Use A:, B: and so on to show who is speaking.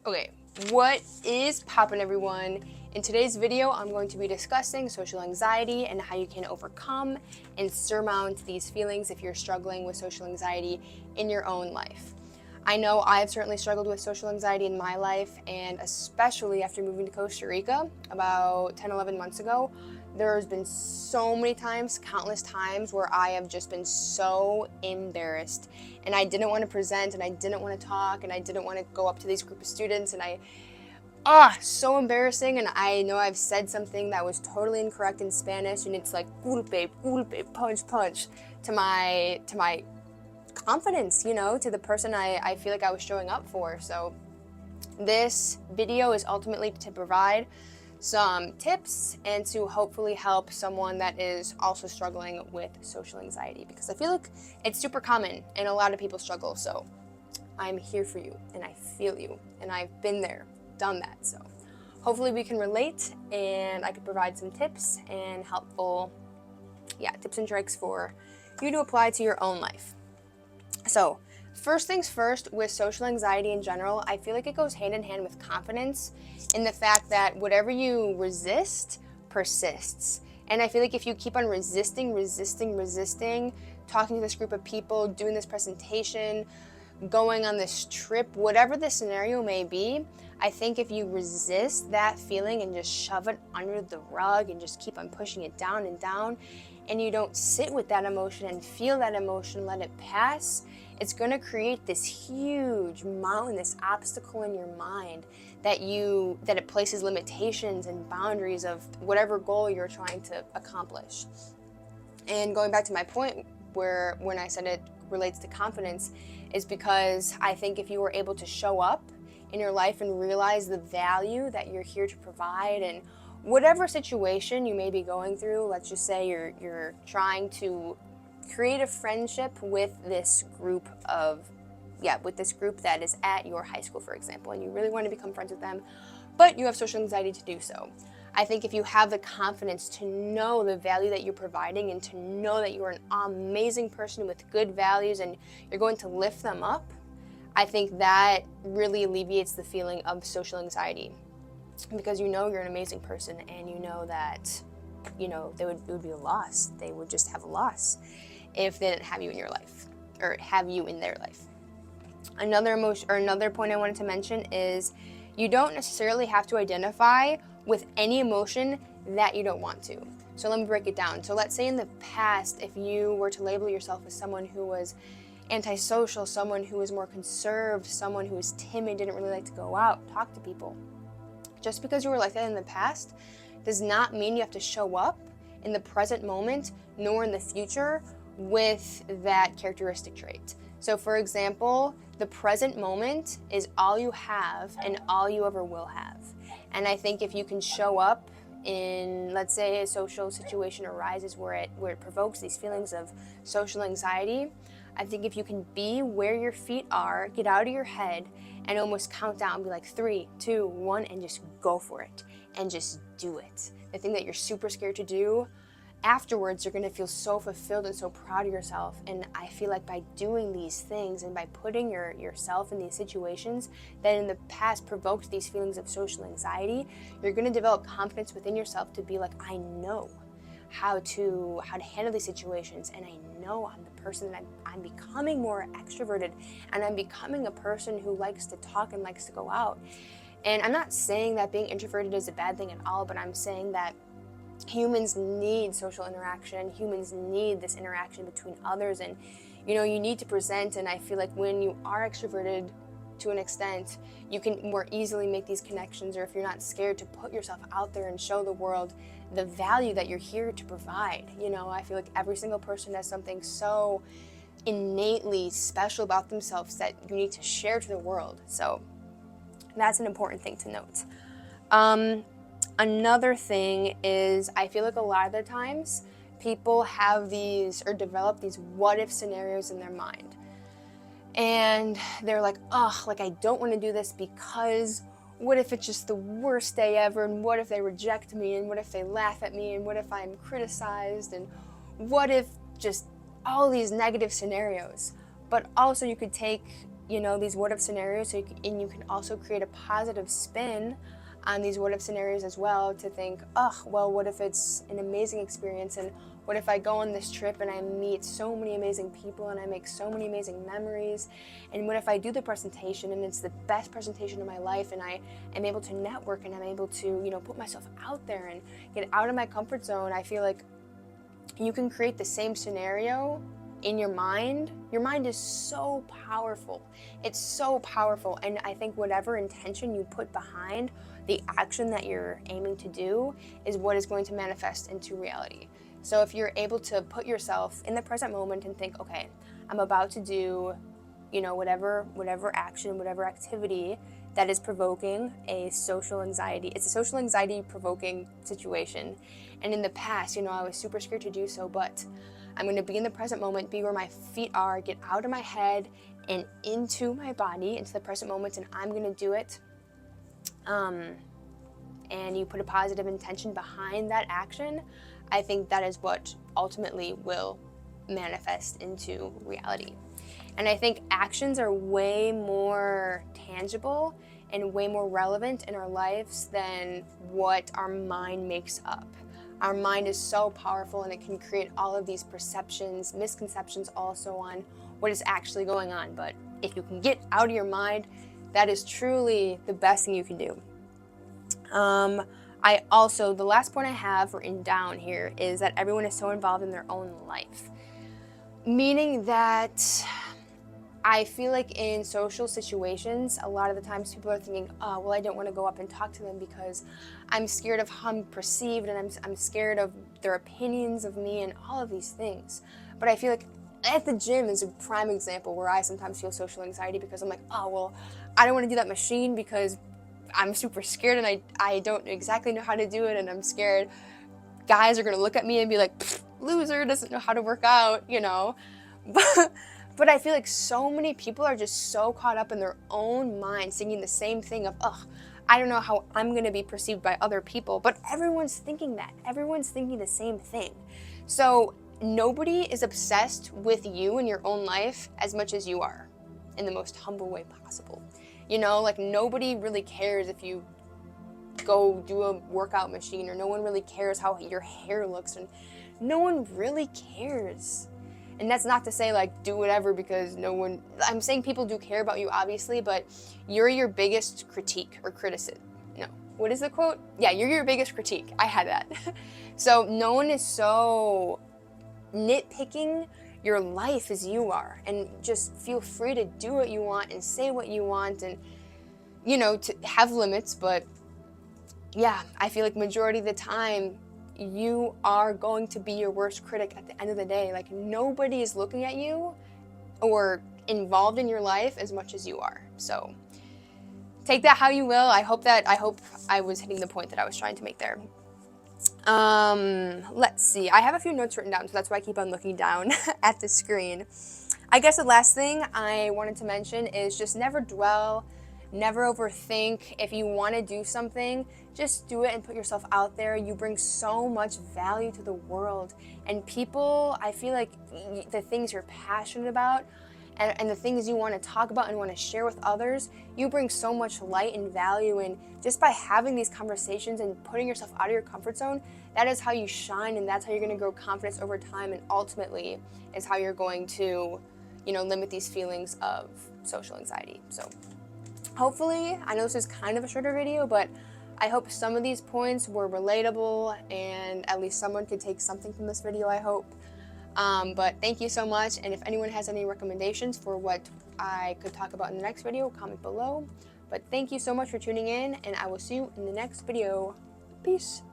A: Okay, what is poppin', everyone? In today's video, I'm going to be discussing social anxiety and how you can overcome and surmount these feelings if you're struggling with social anxiety in your own life. I know I've certainly struggled with social anxiety in my life, and especially after moving to Costa Rica about 10, 11 months ago, there's been so many times, countless times, where I have just been so embarrassed and I didn't want to present and I didn't want to talk and I didn't want to go up to these group of students, and so embarrassing. And I know I've said something that was totally incorrect in Spanish, and it's like culpe, punch, punch to my confidence, to the person I feel like I was showing up for. So this video is ultimately to provide some tips and to hopefully help someone that is also struggling with social anxiety, because I feel like it's super common and a lot of people struggle. So I'm here for you and I feel you and I've been there, done that. So hopefully we can relate and I can provide some tips and helpful tips and tricks for you to apply to your own life. So first things first, with social anxiety in general, I feel like it goes hand in hand with confidence, in the fact that whatever you resist persists. And I feel like if you keep on resisting, talking to this group of people, doing this presentation, going on this trip, whatever the scenario may be, I think if you resist that feeling and just shove it under the rug and just keep on pushing it down and down, and you don't sit with that emotion and feel that emotion, let it pass, it's going to create this huge mountain, this obstacle in your mind that it places limitations and boundaries of whatever goal you're trying to accomplish. And going back to my point where when I said it relates to confidence, is because I think if you were able to show up in your life and realize the value that you're here to provide, and whatever situation you may be going through, let's just say you're trying to create a friendship with this group that is at your high school, for example, and you really want to become friends with them, but you have social anxiety to do so. I think if you have the confidence to know the value that you're providing and to know that you're an amazing person with good values and you're going to lift them up, I think that really alleviates the feeling of social anxiety, because you're an amazing person and you know that it would be a loss. They would just have a loss if they didn't have you in your life or have you in their life. Another point I wanted to mention is you don't necessarily have to identify with any emotion that you don't want to. So let me break it down. So let's say in the past, if you were to label yourself as someone who was antisocial, someone who was more conserved, someone who was timid, didn't really like to go out, talk to people. Just because you were like that in the past does not mean you have to show up in the present moment nor in the future with that characteristic trait. So for example, the present moment is all you have and all you ever will have. And I think if you can show up in, let's say, a social situation arises where it provokes these feelings of social anxiety, I think if you can be where your feet are, get out of your head and almost count down, be like 3, 2, 1, and just go for it and just do it. The thing that you're super scared to do, afterwards you're going to feel so fulfilled and so proud of yourself. And I feel like by doing these things and by putting yourself in these situations that in the past provoked these feelings of social anxiety, you're going to develop confidence within yourself to be like, I know how to handle these situations, and I know I'm the person that I'm becoming more extroverted, and I'm becoming a person who likes to talk and likes to go out. And I'm not saying that being introverted is a bad thing at all, but I'm saying that humans need social interaction. Humans need this interaction between others, and you need to present. And I feel like when you are extroverted to an extent, you can more easily make these connections, or if you're not scared to put yourself out there and show the world the value that you're here to provide. I feel like every single person has something so innately special about themselves that you need to share to the world. So that's an important thing to note. Another thing is, I feel like a lot of the times people have these or develop these what if scenarios in their mind. And they're like, I don't want to do this because what if it's just the worst day ever? And what if they reject me? And what if they laugh at me? And what if I'm criticized? And what if just all these negative scenarios? But also you could take these what if scenarios, so and you can also create a positive spin on these what if scenarios as well, to think, oh, well, what if it's an amazing experience, and what if I go on this trip and I meet so many amazing people and I make so many amazing memories, and what if I do the presentation and it's the best presentation of my life, and I am able to network and I'm able to, put myself out there and get out of my comfort zone. I feel like you can create the same scenario in your mind. Your mind is so powerful. It's so powerful. And I think whatever intention you put behind the action that you're aiming to do is what is going to manifest into reality. So if you're able to put yourself in the present moment and think, okay, I'm about to do, whatever action, whatever activity that is provoking a social anxiety. It's a social anxiety provoking situation. And in the past, I was super scared to do so, but I'm going to be in the present moment, be where my feet are, get out of my head and into my body, into the present moment, and I'm going to do it. And you put a positive intention behind that action. I think that is what ultimately will manifest into reality. And I think actions are way more tangible and way more relevant in our lives than what our mind makes up. Our mind is so powerful, and it can create all of these perceptions, misconceptions also on what is actually going on. But if you can get out of your mind, that is truly the best thing you can do. The last point I have written down here is that everyone is so involved in their own life. Meaning that I feel like in social situations, a lot of the times people are thinking, oh, well, I don't want to go up and talk to them because I'm scared of how I'm perceived, and I'm scared of their opinions of me and all of these things. But I feel like at the gym is a prime example where I sometimes feel social anxiety because I'm like, oh, well, I don't want to do that machine because I'm super scared and I don't exactly know how to do it, and I'm scared guys are going to look at me and be like, loser, doesn't know how to work out, But I feel like so many people are just so caught up in their own mind, thinking the same thing of, I don't know how I'm going to be perceived by other people. But everyone's thinking that. Everyone's thinking the same thing. So nobody is obsessed with you in your own life as much as you are, in the most humble way possible. Nobody really cares if you go do a workout machine, or no one really cares how your hair looks, and no one really cares. And that's not to say do whatever because I'm saying people do care about you, obviously, but you're your biggest critique or criticism. No, what is the quote? Yeah, you're your biggest critique. I had that. So no one is so nitpicking your life as you are, and just feel free to do what you want and say what you want, and to have limits. But yeah, I feel like majority of the time you are going to be your worst critic at the end of the day. Nobody is looking at you or involved in your life as much as you are. So take that how you will. I hope I was hitting the point that I was trying to make there. Let's see. I have a few notes written down, so that's why I keep on looking down at the screen. I guess the last thing I wanted to mention is just never dwell, never overthink. If you want to do something, just do it and put yourself out there. You bring so much value to the world, and people, I feel like the things you're passionate about and the things you want to talk about and want to share with others, you bring so much light and value. And just by having these conversations and putting yourself out of your comfort zone, that is how you shine, and that's how you're going to grow confidence over time, and ultimately is how you're going to, limit these feelings of social anxiety. So hopefully, I know this is kind of a shorter video, but I hope some of these points were relatable and at least someone could take something from this video, I hope. But thank you so much, and if anyone has any recommendations for what I could talk about in the next video, comment below. But thank you so much for tuning in, and I will see you in the next video. Peace.